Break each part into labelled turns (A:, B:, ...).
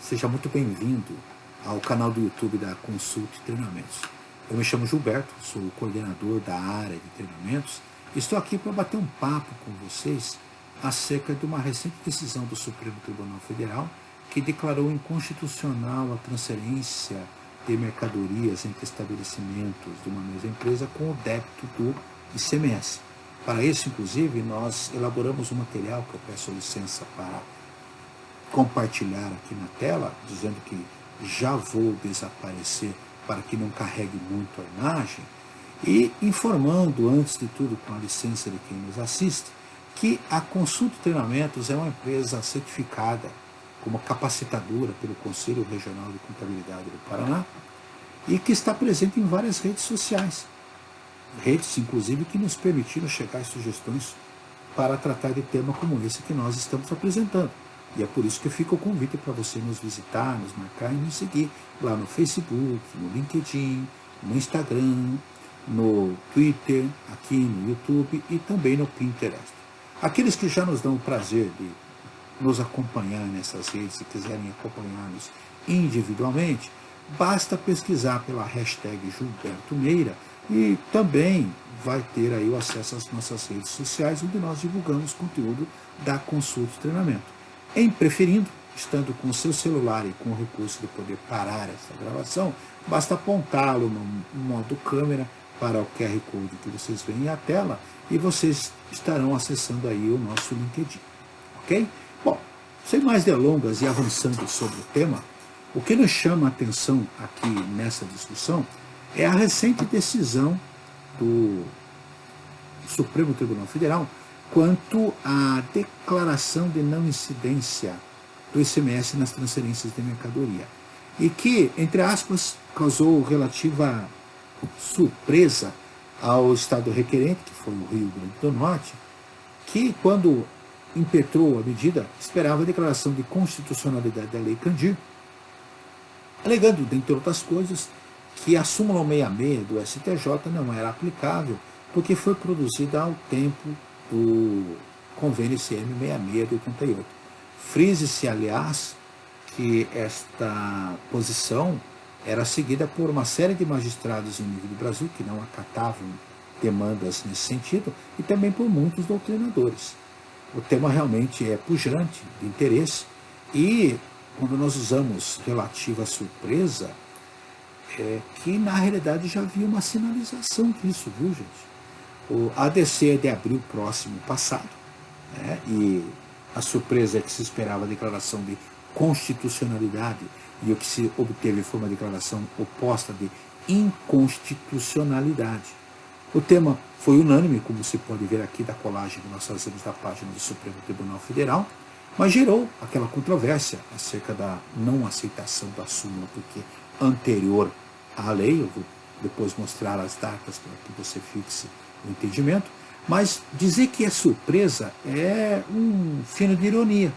A: Seja muito bem-vindo ao canal do YouTube da Consulta e Treinamentos. Eu me chamo Gilberto, sou o coordenador da área de treinamentos. Estou aqui para bater um papo com vocês acerca de uma recente decisão do Supremo Tribunal Federal que declarou inconstitucional a transferência de mercadorias entre estabelecimentos de uma mesma empresa com o débito do ICMS. Para isso, inclusive, nós elaboramos um material que eu peço licença para compartilhar aqui na tela, dizendo que já vou desaparecer para que não carregue muito a imagem, e informando, antes de tudo, com a licença de quem nos assiste, que a Consulta e Treinamentos é uma empresa certificada como capacitadora pelo Conselho Regional de Contabilidade do Paraná e que está presente em várias redes sociais, redes inclusive que nos permitiram chegar às sugestões para tratar de tema como esse que nós estamos apresentando. E é por isso que fica o convite para você nos visitar, nos marcar e nos seguir lá no Facebook, no LinkedIn, no Instagram, no Twitter, aqui no YouTube e também no Pinterest. Aqueles que já nos dão o prazer de nos acompanhar nessas redes e quiserem acompanhar-nos individualmente, basta pesquisar pela hashtag Gilberto Meira e também vai ter aí o acesso às nossas redes sociais, onde nós divulgamos conteúdo da consulta e treinamento. Em preferindo, estando com o seu celular e com o recurso de poder parar essa gravação, basta apontá-lo no modo câmera para o QR Code que vocês veem na tela e vocês estarão acessando aí o nosso LinkedIn, ok? Bom, sem mais delongas e avançando sobre o tema, o que nos chama a atenção aqui nessa discussão é a recente decisão do Supremo Tribunal Federal quanto à declaração de não incidência do ICMS nas transferências de mercadoria. E que, entre aspas, causou relativa surpresa ao Estado requerente, que foi o Rio Grande do Norte, que, quando impetrou a medida, esperava a declaração de constitucionalidade da Lei Candir, alegando, dentre outras coisas, que a súmula 66 do STJ não era aplicável porque foi produzida ao tempo do convênio CM 66 de 88. Frise-se, aliás, que esta posição era seguida por uma série de magistrados em nível do Brasil que não acatavam demandas nesse sentido e também por muitos doutrinadores. O tema realmente é pujante, de interesse, e quando nós usamos relativa surpresa, é que na realidade já havia uma sinalização disso, viu, gente? O ADC é de abril próximo passado, né? E a surpresa é que se esperava a declaração de constitucionalidade e o que se obteve foi uma declaração oposta de inconstitucionalidade. O tema foi unânime, como se pode ver aqui da colagem que nós fazemos da página do Supremo Tribunal Federal, mas gerou aquela controvérsia acerca da não aceitação da súmula, porque anterior à lei, eu vou depois mostrar as datas para que você fixe o entendimento, mas dizer que é surpresa é um fino de ironia,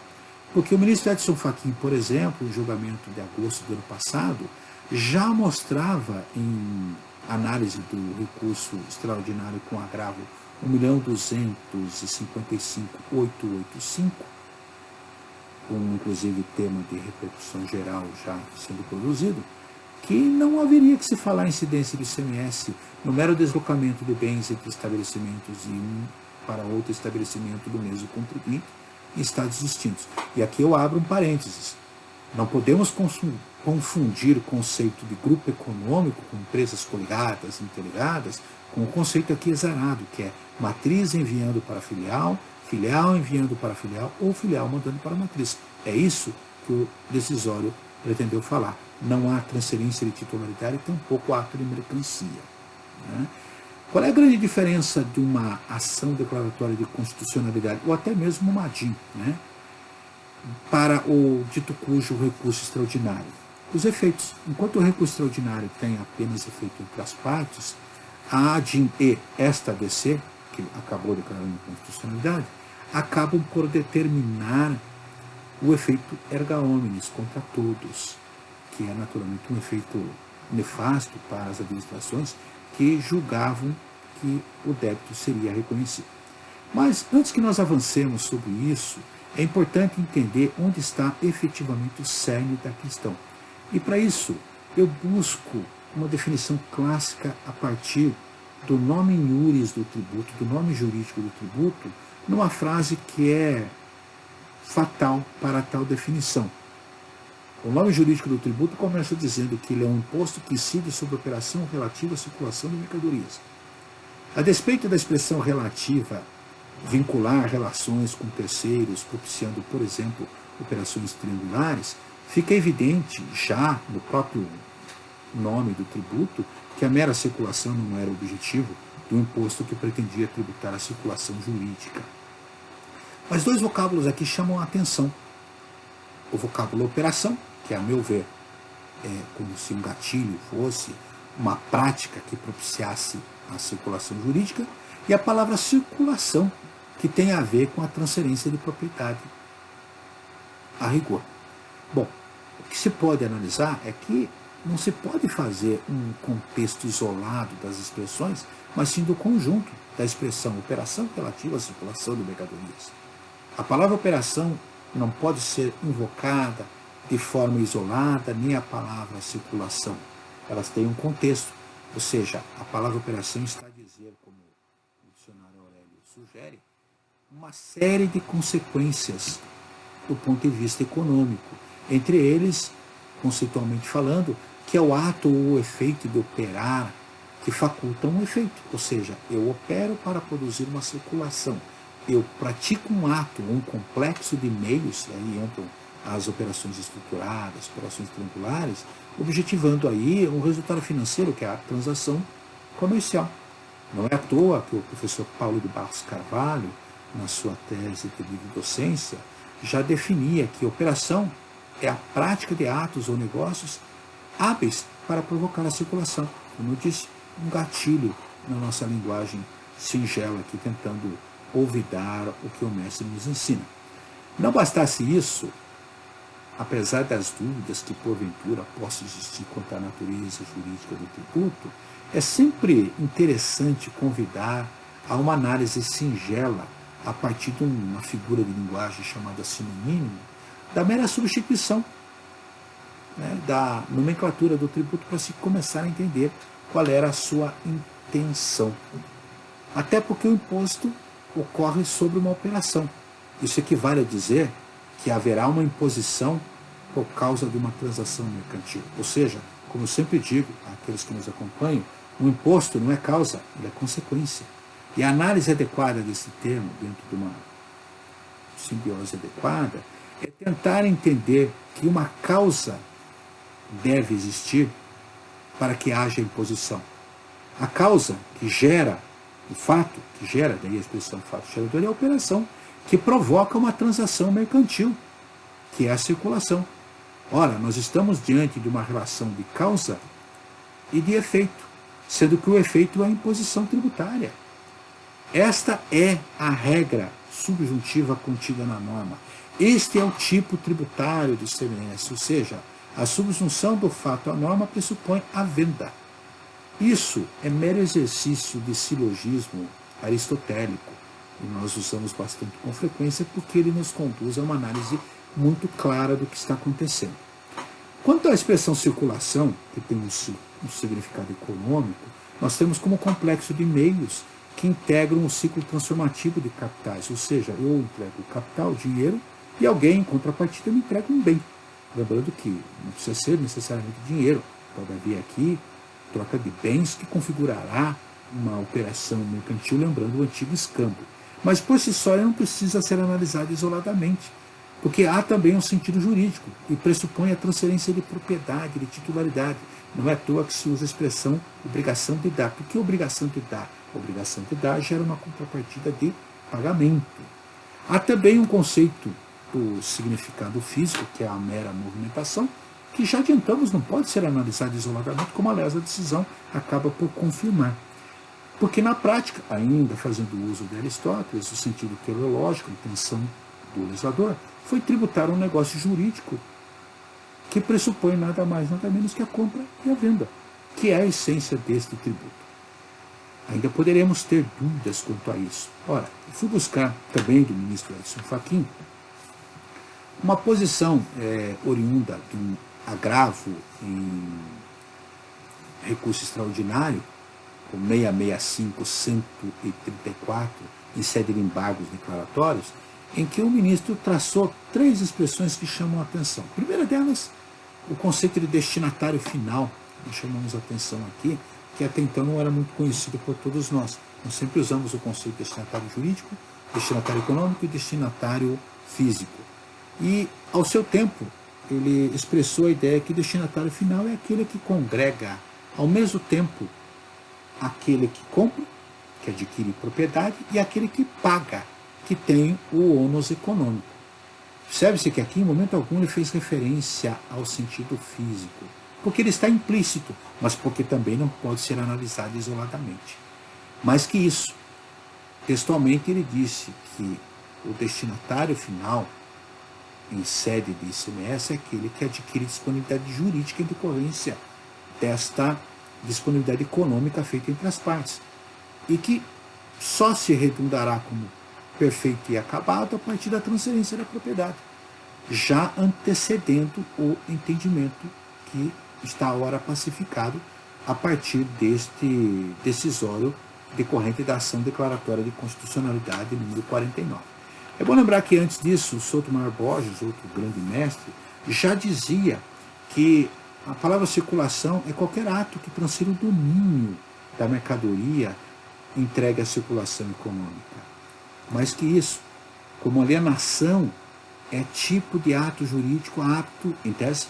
A: porque o ministro Edson Fachin, por exemplo, em julgamento de agosto do ano passado, já mostrava em análise do recurso extraordinário com agravo 1.255.885, com inclusive tema de repercussão geral já sendo produzido, que não haveria que se falar em incidência do ICMS no mero deslocamento de bens entre estabelecimentos de um para outro estabelecimento do mesmo contribuinte em estados distintos. E aqui eu abro um parênteses. Não podemos confundir o conceito de grupo econômico com empresas coligadas, interligadas, com o conceito aqui exarado, que é matriz enviando para filial, filial enviando para filial ou filial mandando para matriz. É isso que o decisório pretendeu falar. Não há transferência de titularidade, tampouco ato de mercancia, né? Qual é a grande diferença de uma ação declaratória de constitucionalidade, ou até mesmo uma ADIM, né, para o dito cujo recurso extraordinário? Os efeitos. Enquanto o recurso extraordinário tem apenas efeito entre as partes, a ADIM e esta ADC, que acabou declarando inconstitucionalidade, acabam por determinar o efeito erga omnes contra todos, que é naturalmente um efeito nefasto para as administrações que julgavam que o débito seria reconhecido. Mas antes que nós avancemos sobre isso, é importante entender onde está efetivamente o cerne da questão. E para isso, eu busco uma definição clássica a partir do nome iuris do tributo, do nome jurídico do tributo, numa frase que é fatal para tal definição. O nome jurídico do tributo começa dizendo que ele é um imposto que incide sobre a operação relativa à circulação de mercadorias. A despeito da expressão relativa vincular relações com terceiros, propiciando, por exemplo, operações triangulares, fica evidente, já no próprio nome do tributo, que a mera circulação não era o objetivo do imposto que pretendia tributar a circulação jurídica. Mas dois vocábulos aqui chamam a atenção. O vocábulo operação, que a meu ver é como se um gatilho fosse uma prática que propiciasse a circulação jurídica, e a palavra circulação, que tem a ver com a transferência de propriedade a rigor. Bom, o que se pode analisar é que não se pode fazer um contexto isolado das expressões, mas sim do conjunto da expressão operação relativa à circulação de mercadorias. A palavra operação não pode ser invocada de forma isolada, nem a palavra circulação. Elas têm um contexto, ou seja, a palavra operação está a dizer, como o dicionário Aurélio sugere, uma série de consequências do ponto de vista econômico. Entre eles, conceitualmente falando, que é o ato ou o efeito de operar que faculta um efeito. Ou seja, eu opero para produzir uma circulação. Eu pratico um ato, um complexo de meios, aí entram as operações estruturadas, operações triangulares, objetivando aí um resultado financeiro, que é a transação comercial. Não é à toa que o professor Paulo de Barros Carvalho, na sua tese de livre docência, já definia que operação é a prática de atos ou negócios hábeis para provocar a circulação. Como eu disse, um gatilho na nossa linguagem singela aqui, tentando olvidar o que o mestre nos ensina. Não bastasse isso, apesar das dúvidas que porventura possam existir quanto à natureza jurídica do tributo, é sempre interessante convidar a uma análise singela a partir de uma figura de linguagem chamada sinonimo, da mera substituição, né, da nomenclatura do tributo, para se começar a entender qual era a sua intenção. Até porque o imposto ocorre sobre uma operação. Isso equivale a dizer que haverá uma imposição por causa de uma transação mercantil. Ou seja, como eu sempre digo àqueles que nos acompanham, o imposto não é causa, ele é consequência. E a análise adequada desse termo, dentro de uma simbiose adequada, é tentar entender que uma causa deve existir para que haja imposição. A causa que gera o fato, que gera, daí a expressão fato gerador, é a operação, que provoca uma transação mercantil, que é a circulação. Ora, nós estamos diante de uma relação de causa e de efeito, sendo que o efeito é a imposição tributária. Esta é a regra subjuntiva contida na norma. Este é o tipo tributário do ICMS, ou seja, a subjunção do fato à norma pressupõe a venda. Isso é mero exercício de silogismo aristotélico, e nós usamos bastante com frequência porque ele nos conduz a uma análise muito clara do que está acontecendo. Quanto à expressão circulação, que tem um significado econômico, nós temos como complexo de meios que integram o ciclo transformativo de capitais, ou seja, eu entrego o capital, o dinheiro, e alguém, em contrapartida, me entrega um bem. Lembrando que não precisa ser necessariamente dinheiro, pode haver aqui troca de bens que configurará uma operação mercantil, lembrando o antigo escambo. Mas por si só, ele não precisa ser analisado isoladamente, porque há também um sentido jurídico e pressupõe a transferência de propriedade, de titularidade. Não é à toa que se usa a expressão obrigação de dar. Por que obrigação de dar? Obrigação de dar gera uma contrapartida de pagamento. Há também um conceito do significado físico, que é a mera movimentação, que já adiantamos não pode ser analisado isoladamente, como aliás a decisão acaba por confirmar. Porque na prática, ainda fazendo uso de Aristóteles, o sentido teleológico, a intenção do legislador, foi tributar um negócio jurídico que pressupõe nada mais, nada menos que a compra e a venda, que é a essência deste tributo. Ainda poderemos ter dúvidas quanto a isso. Ora, eu fui buscar também do ministro Edson Fachin Uma posição oriunda de um agravo em recurso extraordinário, o 665-134, em sede de embargos declaratórios, em que o ministro traçou 3 expressões que chamam a atenção. A primeira delas, o conceito de destinatário final. Nós chamamos a atenção aqui, que até então não era muito conhecido por todos nós. Nós sempre usamos o conceito de destinatário jurídico, destinatário econômico e destinatário físico. E, ao seu tempo, ele expressou a ideia que destinatário final é aquele que congrega, ao mesmo tempo, aquele que compra, que adquire propriedade, e aquele que paga, que tem o ônus econômico. Percebe-se que aqui, em momento algum, ele fez referência ao sentido físico, porque ele está implícito, mas porque também não pode ser analisado isoladamente. Mais que isso, textualmente ele disse que o destinatário final, em sede de ICMS, é aquele que adquire disponibilidade jurídica em decorrência desta disponibilidade econômica feita entre as partes, e que só se redundará como perfeito e acabado a partir da transferência da propriedade, já antecedendo o entendimento que está ora pacificado a partir deste decisório decorrente da ação declaratória de constitucionalidade número 49. É bom lembrar que antes disso, Sotomayor Borges, outro grande mestre, já dizia que a palavra circulação é qualquer ato que transfira o domínio da mercadoria entregue à circulação econômica. Mais que isso, como alienação é tipo de ato jurídico apto, em tese,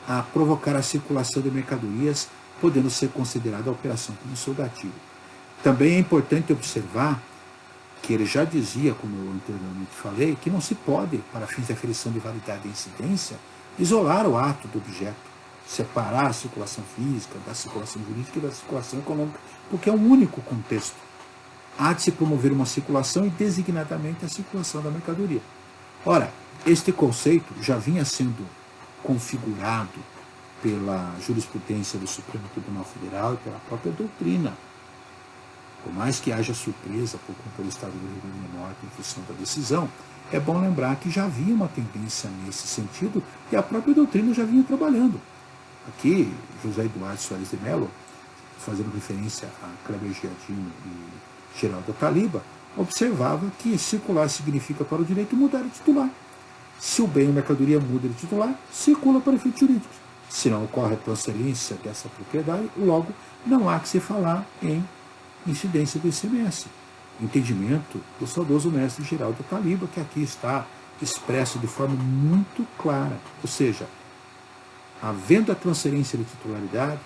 A: a provocar a circulação de mercadorias, podendo ser considerada a operação como surgativo. Também é importante observar que ele já dizia, como eu anteriormente falei, que não se pode, para fins de aferição de validade e incidência, isolar o ato do objeto, separar a circulação física da circulação jurídica e da circulação econômica, porque é um único contexto. Há de se promover uma circulação e designadamente a circulação da mercadoria. Ora, este conceito já vinha sendo configurado pela jurisprudência do Supremo Tribunal Federal e pela própria doutrina. Por mais que haja surpresa por conta do Estado do Rio Grande do Norte em função da decisão, é bom lembrar que já havia uma tendência nesse sentido e a própria doutrina já vinha trabalhando. Aqui, José Eduardo Soares de Mello, fazendo referência a Kleber Giardino e Geraldo Taliba, observava que circular significa para o direito mudar de titular. Se o bem ou mercadoria muda de titular, circula para efeitos jurídicos. Se não ocorre a transferência dessa propriedade, logo não há que se falar em incidência do ICMS. Entendimento do saudoso mestre Geraldo Taliba, que aqui está expresso de forma muito clara. Ou seja, havendo a transferência de titularidade,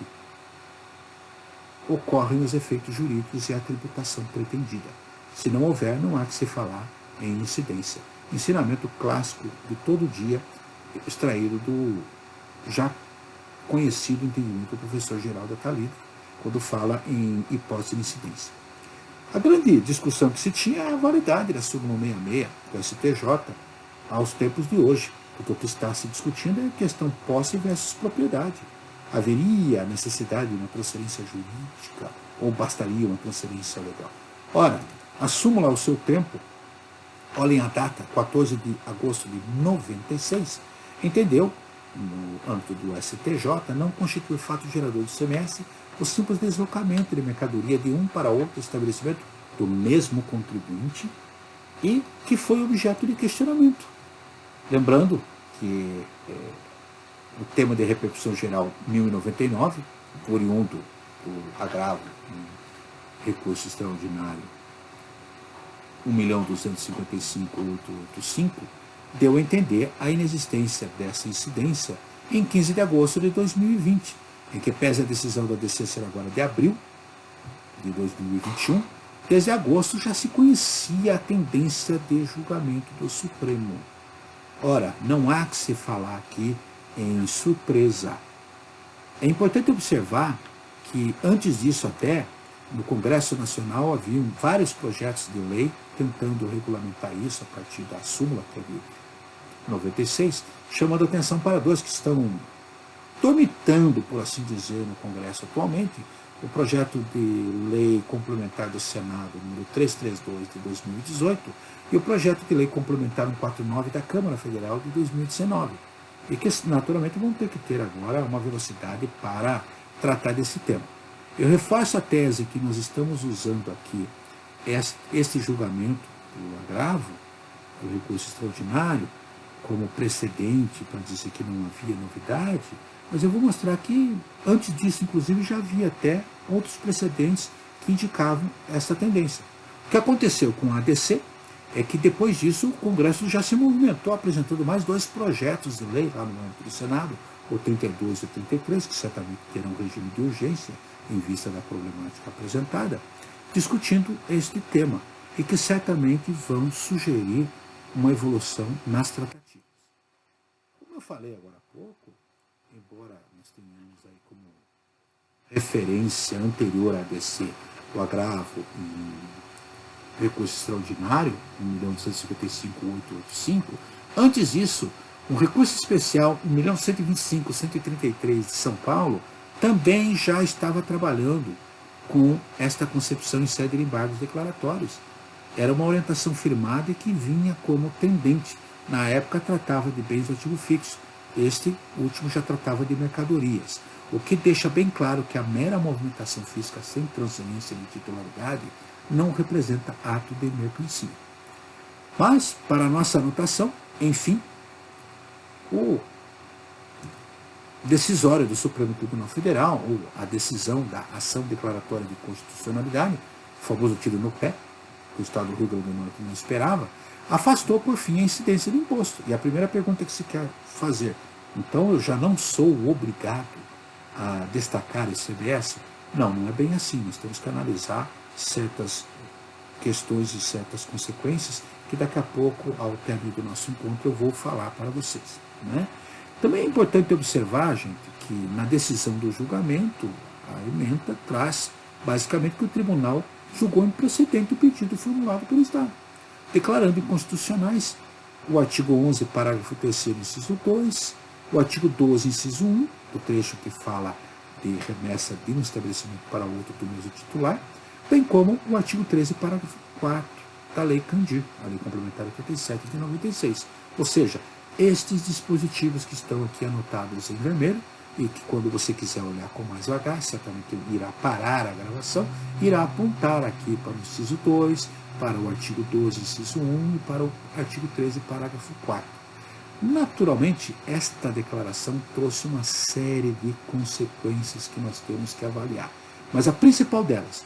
A: ocorrem os efeitos jurídicos e a tributação pretendida. Se não houver, não há que se falar em incidência. Ensinamento clássico de todo dia, extraído do já conhecido entendimento do professor Geraldo Taliba, quando fala em hipótese de incidência. A grande discussão que se tinha é a validade da súmula 66 do STJ aos tempos de hoje, porque o que está se discutindo é a questão posse versus propriedade. Haveria necessidade de uma transferência jurídica ou bastaria uma transferência legal? Ora, a súmula ao seu tempo, olhem a data, 14 de agosto de 96, entendeu, no âmbito do STJ, não constitui fato gerador de ICMS o simples deslocamento de mercadoria de um para outro estabelecimento do mesmo contribuinte e que foi objeto de questionamento. Lembrando que o tema de repercussão geral 1099, oriundo do agravo em recurso extraordinário 1.255.885, deu a entender a inexistência dessa incidência em 15 de agosto de 2020, em que, pese a decisão da DC ser agora de abril de 2021, desde agosto já se conhecia a tendência de julgamento do Supremo. Ora, não há que se falar aqui em surpresa. É importante observar que, antes disso até, no Congresso Nacional haviam vários projetos de lei tentando regulamentar isso a partir da súmula, que é de 96, chamando a atenção para dois que estão dormitando, por assim dizer, no Congresso atualmente, o projeto de lei complementar do Senado, número 332 de 2018, e o projeto de lei complementar 149 da Câmara Federal de 2019. E que, naturalmente, vão ter que ter agora uma velocidade para tratar desse tema. Eu reforço a tese que nós estamos usando aqui este julgamento do agravo, do recurso extraordinário, como precedente para dizer que não havia novidade, mas eu vou mostrar que, antes disso, inclusive, já havia até outros precedentes que indicavam essa tendência. O que aconteceu com a ADC é que, depois disso, o Congresso já se movimentou, apresentando mais 2 projetos de lei lá no âmbito do Senado, o 32 e o 33, que certamente terão regime de urgência em vista da problemática apresentada, discutindo este tema, e que certamente vão sugerir uma evolução nas tratativas. Como eu falei agora há pouco, embora nós tenhamos aí como referência anterior à ADC o agravo em recurso extraordinário, 1.255.885, antes disso, um recurso especial 1.125.133 de São Paulo também já estava trabalhando com esta concepção em sede de embargos declaratórios. Era uma orientação firmada e que vinha como tendente. Na época tratava de bens de ativo fixo. Este último já tratava de mercadorias. O que deixa bem claro que a mera movimentação física sem transferência de titularidade não representa ato de mercancia. Mas, para a nossa anotação, enfim, o decisório do Supremo Tribunal Federal, ou a decisão da ação declaratória de constitucionalidade, o famoso tiro no pé, que o Estado do Rio Grande do Norte não esperava, afastou, por fim, a incidência do imposto. E a primeira pergunta que se quer fazer, então eu já não sou obrigado a destacar esse ICMS? Não, não é bem assim. Nós temos que analisar certas questões e certas consequências que daqui a pouco, ao término do nosso encontro, eu vou falar para vocês, né? Também é importante observar, gente, que na decisão do julgamento, a ementa traz basicamente que o tribunal julgou improcedente o pedido formulado pelo Estado, declarando inconstitucionais o artigo 11, parágrafo 3º, inciso 2, o artigo 12, inciso 1, o trecho que fala de remessa de um estabelecimento para outro do mesmo titular, bem como o artigo 13, parágrafo 4º da Lei Candir, a Lei Complementar 87 de 96. Ou seja, estes dispositivos que estão aqui anotados em vermelho, e que quando você quiser olhar com mais vagar, certamente irá parar a gravação, irá apontar aqui para o inciso 2, para o artigo 12, inciso 1 e para o artigo 13, parágrafo 4. Naturalmente, esta declaração trouxe uma série de consequências que nós temos que avaliar. Mas a principal delas,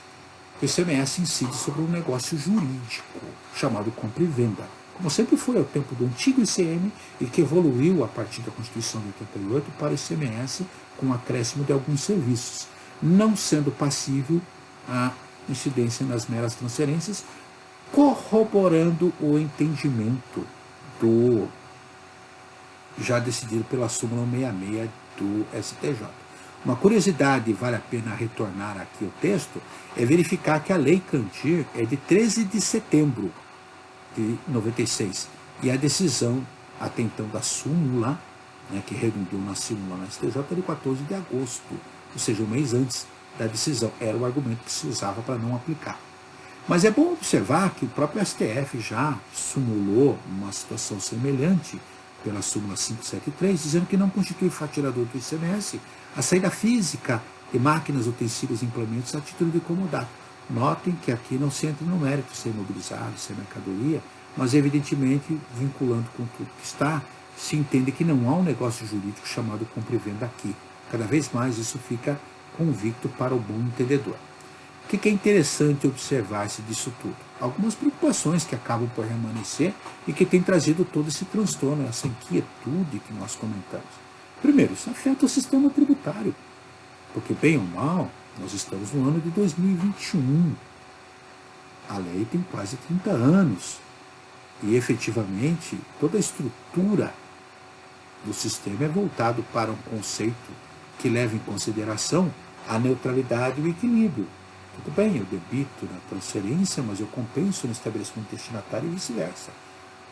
A: o ICMS incide sobre um negócio jurídico, chamado compra e venda, como sempre foi ao tempo do antigo ICM e que evoluiu a partir da Constituição de 88 para o ICMS com o acréscimo de alguns serviços, não sendo passível a incidência nas meras transferências, corroborando o entendimento do já decidido pela súmula 66 do STJ. Uma curiosidade, vale a pena retornar aqui ao texto, é verificar que a Lei Candir é de 13 de setembro de 96, e a decisão, até então, da súmula, né, que redundou na súmula na STJ, é de 14 de agosto, ou seja, um mês antes da decisão. Era o argumento que se usava para não aplicar. Mas é bom observar que o próprio STF já sumulou uma situação semelhante pela súmula 573, dizendo que não constitui fatirador do ICMS a saída física de máquinas, utensílios e implementos a título de comodato. Notem que aqui não se entra no mérito ser imobilizado, ser mercadoria, mas evidentemente, vinculando com tudo que está, se entende que não há um negócio jurídico chamado compra e venda aqui. Cada vez mais isso fica convicto para o bom entendedor. O que é interessante observar-se disso tudo? Algumas preocupações que acabam por permanecer e que têm trazido todo esse transtorno, essa inquietude que nós comentamos. Primeiro, isso afeta o sistema tributário, porque, bem ou mal, nós estamos no ano de 2021. A lei tem quase 30 anos. E, efetivamente, toda a estrutura do sistema é voltado para um conceito que leva em consideração a neutralidade e o equilíbrio. Tudo bem, eu debito na transferência, mas eu compenso no estabelecimento destinatário e vice-versa.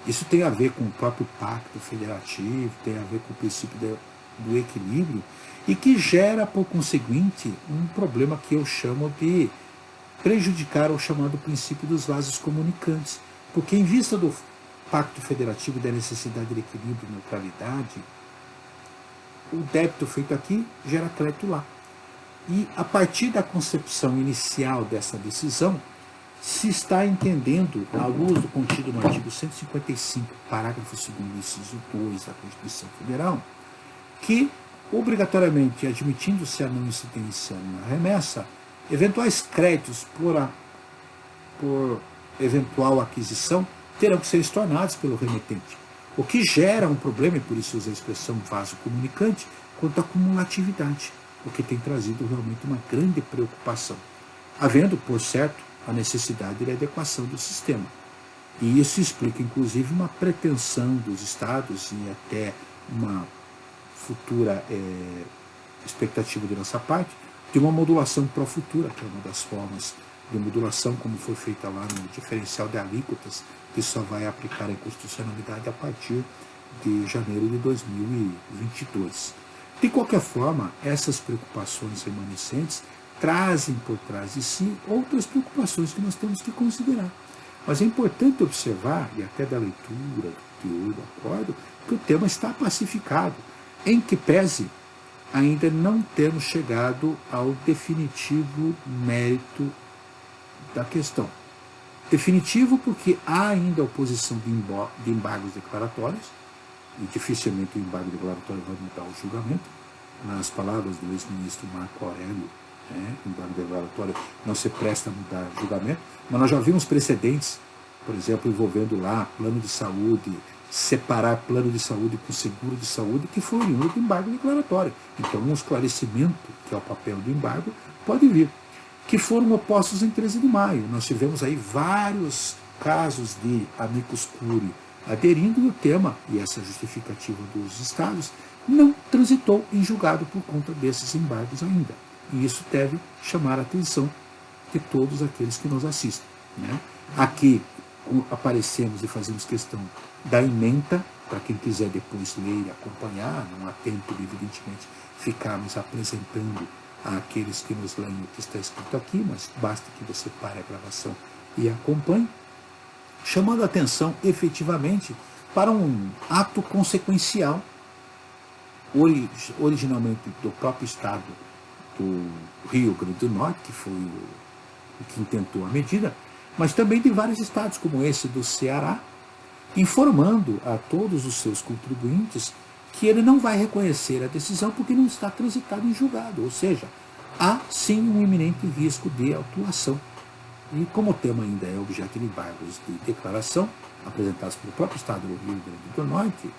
A: Isso tem a ver com o próprio pacto federativo, tem a ver com o princípio do equilíbrio e que gera, por conseguinte, um problema que eu chamo de prejudicar o chamado princípio dos vasos comunicantes. Porque, em vista do Pacto Federativo da necessidade de equilíbrio e neutralidade, o débito feito aqui gera crédito lá. E, a partir da concepção inicial dessa decisão, se está entendendo, à luz do contido no artigo 155, parágrafo 2º, inciso 2 da Constituição Federal, que, obrigatoriamente, admitindo-se a não incidência na remessa, eventuais créditos por eventual aquisição terão que ser estornados pelo remetente, o que gera um problema, e por isso usa a expressão vaso comunicante, quanto à cumulatividade, o que tem trazido realmente uma grande preocupação, havendo, por certo, a necessidade de adequação do sistema. E isso explica, inclusive, uma pretensão dos estados e até uma futura expectativa de nossa parte, de uma modulação pró-futura, que é uma das formas de modulação, como foi feita lá no diferencial de alíquotas, que só vai aplicar a inconstitucionalidade a partir de janeiro de 2022. De qualquer forma, essas preocupações remanescentes trazem por trás de si outras preocupações que nós temos que considerar. Mas é importante observar, e até da leitura, do teor do acordo, que o tema está pacificado, em que pese ainda não termos chegado ao definitivo mérito da questão. Definitivo porque há ainda oposição de embargos declaratórios, e dificilmente o embargo declaratório vai mudar o julgamento. Nas palavras do ex-ministro Marco Aurélio, o embargo declaratório não se presta a mudar o julgamento, mas nós já vimos precedentes, por exemplo, envolvendo lá plano de saúde, separar plano de saúde com seguro de saúde, que foi oriundo do embargo declaratório. Então, um esclarecimento, que é o papel do embargo, pode vir. Que foram opostos em 13 de maio. Nós tivemos aí vários casos de amicus curiae aderindo, e o tema, e essa justificativa dos estados, não transitou em julgado por conta desses embargos ainda. E isso deve chamar a atenção de todos aqueles que nos assistem. Aqui aparecemos e fazemos questão da ementa, para quem quiser depois ler e acompanhar, não há tempo de, evidentemente, ficarmos apresentando àqueles que nos leem o que está escrito aqui, mas basta que você pare a gravação e acompanhe, chamando a atenção efetivamente para um ato consequencial, originalmente do próprio estado do Rio Grande do Norte, que foi o que intentou a medida, mas também de vários estados, como esse do Ceará, informando a todos os seus contribuintes que ele não vai reconhecer a decisão porque não está transitado em julgado, ou seja, há sim um iminente risco de autuação. E como o tema ainda é objeto de embargos de declaração, apresentados pelo próprio estado do Rio Grande do Norte,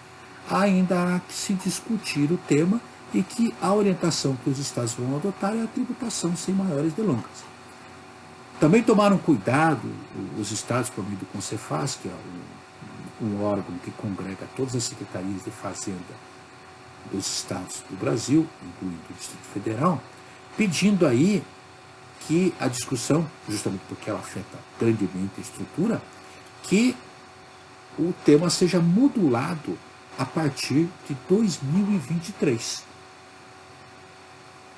A: ainda há que se discutir o tema, e que a orientação que os estados vão adotar é a tributação sem maiores delongas. Também tomaram cuidado os estados, por meio do Concefaz, que é um órgão que congrega todas as secretarias de Fazenda dos estados do Brasil, incluindo o Distrito Federal, pedindo aí que a discussão, justamente porque ela afeta grandemente a estrutura, que o tema seja modulado a partir de 2023.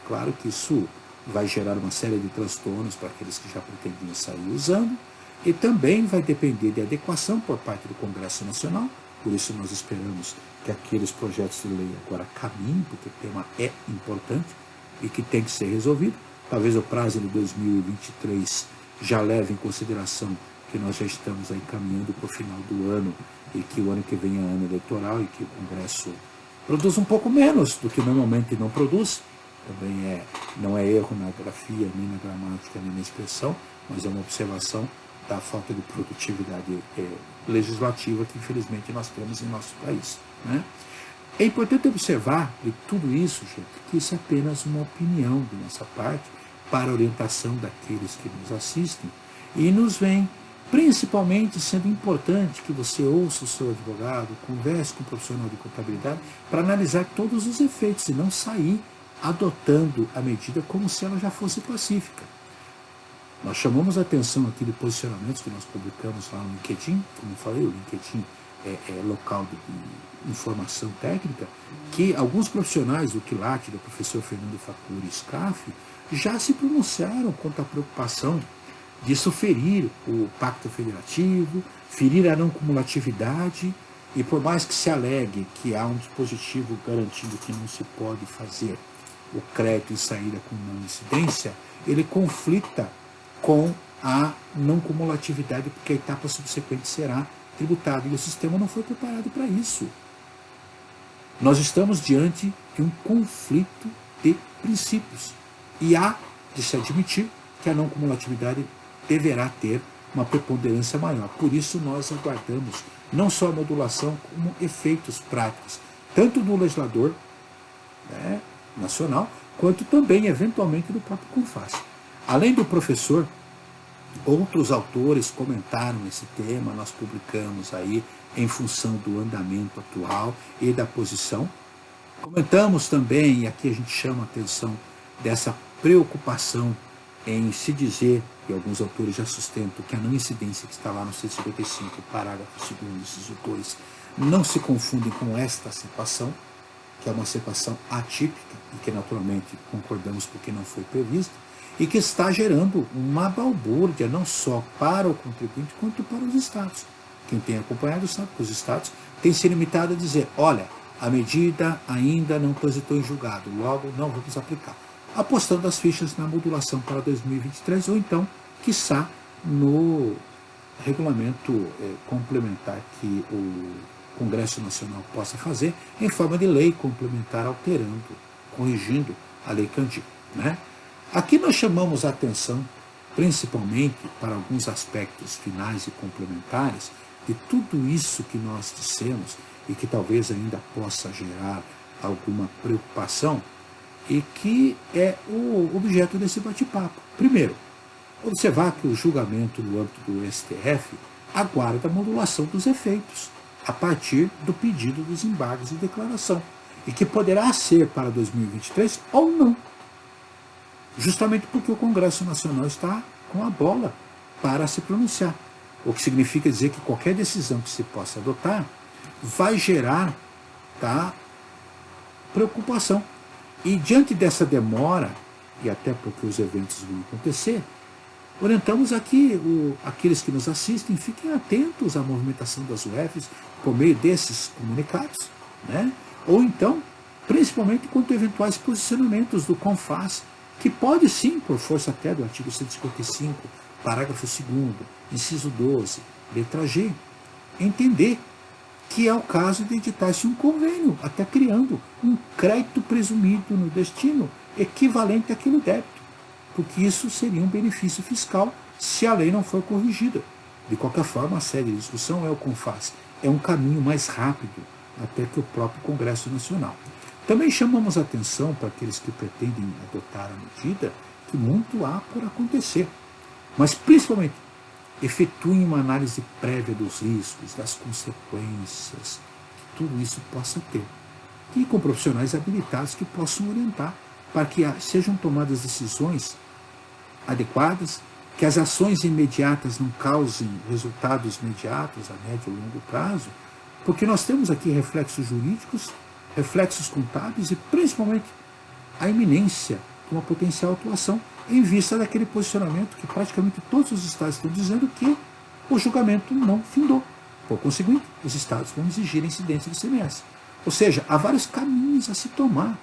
A: Claro que isso vai gerar uma série de transtornos para aqueles que já pretendiam sair usando, e também vai depender de adequação por parte do Congresso Nacional. Por isso nós esperamos que aqueles projetos de lei agora caminhem, porque o tema é importante e que tem que ser resolvido. Talvez o prazo de 2023 já leve em consideração que nós já estamos aí caminhando para o final do ano, e que o ano que vem é ano eleitoral, e que o Congresso produz um pouco menos do que normalmente não produz. Também não é erro na grafia, nem na gramática, nem na expressão, mas é uma observação da falta de produtividade legislativa que, infelizmente, nós temos em nosso país. É importante observar de tudo isso, gente, que isso é apenas uma opinião de nossa parte para a orientação daqueles que nos assistem, e nos vem principalmente sendo importante que você ouça o seu advogado, converse com o profissional de contabilidade para analisar todos os efeitos e não sair adotando a medida como se ela já fosse pacífica. Nós chamamos a atenção aqui de posicionamentos que nós publicamos lá no LinkedIn. Como eu falei, o LinkedIn local de informação técnica, que alguns profissionais do QLAT, do professor Fernando Facuri Scaff, já se pronunciaram contra a preocupação disso ferir o Pacto Federativo, ferir a não cumulatividade, e por mais que se alegue que há um dispositivo garantindo que não se pode fazer o crédito em saída com não incidência, ele conflita com a não cumulatividade, porque a etapa subsequente será tributada, e o sistema não foi preparado para isso. Nós estamos diante de um conflito de princípios, e há de se admitir que a não cumulatividade deverá ter uma preponderância maior. Por isso nós aguardamos não só a modulação, como efeitos práticos, tanto do legislador, né, nacional, quanto também, eventualmente, do próprio CONFAS. Além do professor, outros autores comentaram esse tema, nós publicamos aí em função do andamento atual e da posição. Comentamos também, e aqui a gente chama a atenção dessa preocupação em se dizer, e alguns autores já sustentam, que a não incidência que está lá no 155, parágrafo 2º, inciso 2, não se confundem com esta aceptação, que é uma aceptação atípica, e que naturalmente concordamos porque não foi prevista, e que está gerando uma balbúrdia não só para o contribuinte, quanto para os estados. Quem tem acompanhado sabe que os estados têm se limitado a dizer, olha, a medida ainda não transitou em julgado, logo não vamos aplicar, apostando as fichas na modulação para 2023, ou então, quiçá, no regulamento complementar que o Congresso Nacional possa fazer, em forma de lei complementar, alterando, corrigindo a Lei Candir, né? Aqui nós chamamos a atenção, principalmente para alguns aspectos finais e complementares, de tudo isso que nós dissemos, e que talvez ainda possa gerar alguma preocupação, e que é o objeto desse bate-papo. Primeiro, observar que o julgamento no âmbito do STF aguarda a modulação dos efeitos, a partir do pedido dos embargos de declaração, e que poderá ser para 2023 ou não, justamente porque o Congresso Nacional está com a bola para se pronunciar, o que significa dizer que qualquer decisão que se possa adotar vai gerar, tá, preocupação. E diante dessa demora, e até porque os eventos vão acontecer, orientamos aqui aqueles que nos assistem, fiquem atentos à movimentação das UFs por meio desses comunicados, né? Ou então, principalmente quanto a eventuais posicionamentos do CONFAS, que pode sim, por força até do artigo 155, parágrafo 2º, inciso 12, letra G, entender que é o caso de editar-se um convênio, até criando um crédito presumido no destino equivalente àquele débito, porque isso seria um benefício fiscal se a lei não for corrigida. De qualquer forma, a sede de discussão é o CONFAS, é um caminho mais rápido até que o próprio Congresso Nacional. Também chamamos a atenção para aqueles que pretendem adotar a medida, que muito há por acontecer, mas principalmente efetuem uma análise prévia dos riscos, das consequências que tudo isso possa ter, e com profissionais habilitados que possam orientar para que sejam tomadas decisões adequadas, que as ações imediatas não causem resultados imediatos a médio e longo prazo, porque nós temos aqui reflexos jurídicos, reflexos contábeis e principalmente a iminência de uma potencial atuação em vista daquele posicionamento que praticamente todos os estados estão dizendo que o julgamento não findou. Por conseguinte, os estados vão exigir a incidência do ICMS. Ou seja, há vários caminhos a se tomar,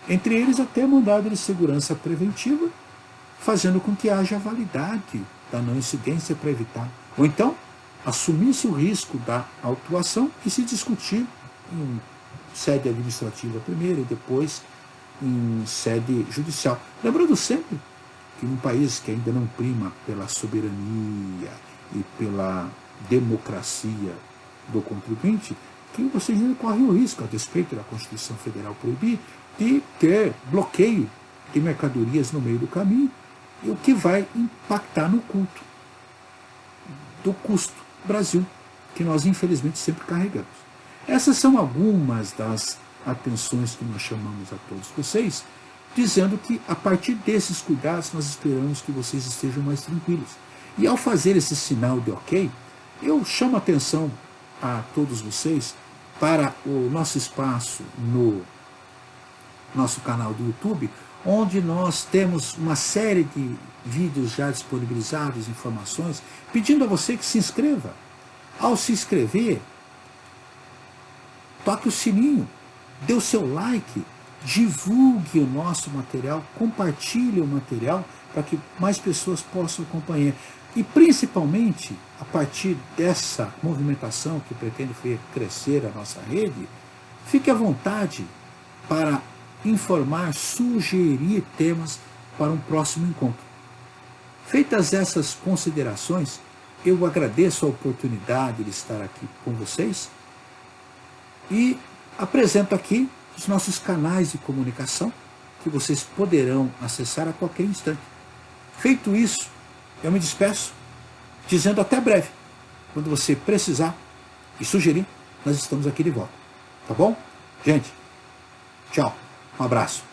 A: entre eles até mandado de segurança preventiva, fazendo com que haja validade da não incidência para evitar. Ou então, assumir-se o risco da autuação e se discutir em sede administrativa primeiro e depois em sede judicial. Lembrando sempre que num país que ainda não prima pela soberania e pela democracia do contribuinte, que você ainda corre o risco, a despeito da Constituição Federal proibir, de ter bloqueio de mercadorias no meio do caminho, e o que vai impactar no culto do custo Brasil, que nós infelizmente sempre carregamos. Essas são algumas das atenções que nós chamamos a todos vocês, dizendo que a partir desses cuidados nós esperamos que vocês estejam mais tranquilos. E ao fazer esse sinal de ok, eu chamo a atenção a todos vocês para o nosso espaço no nosso canal do YouTube, onde nós temos uma série de vídeos já disponibilizados, informações, pedindo a você que se inscreva. Ao se inscrever, toque o sininho, dê o seu like, divulgue o nosso material, compartilhe o material para que mais pessoas possam acompanhar. E principalmente, a partir dessa movimentação que pretende crescer a nossa rede, fique à vontade para informar, sugerir temas para um próximo encontro. Feitas essas considerações, eu agradeço a oportunidade de estar aqui com vocês e apresento aqui os nossos canais de comunicação que vocês poderão acessar a qualquer instante. Feito isso, eu me despeço dizendo até breve. Quando você precisar e sugerir, nós estamos aqui de volta. Tá bom? Gente, tchau. Um abraço.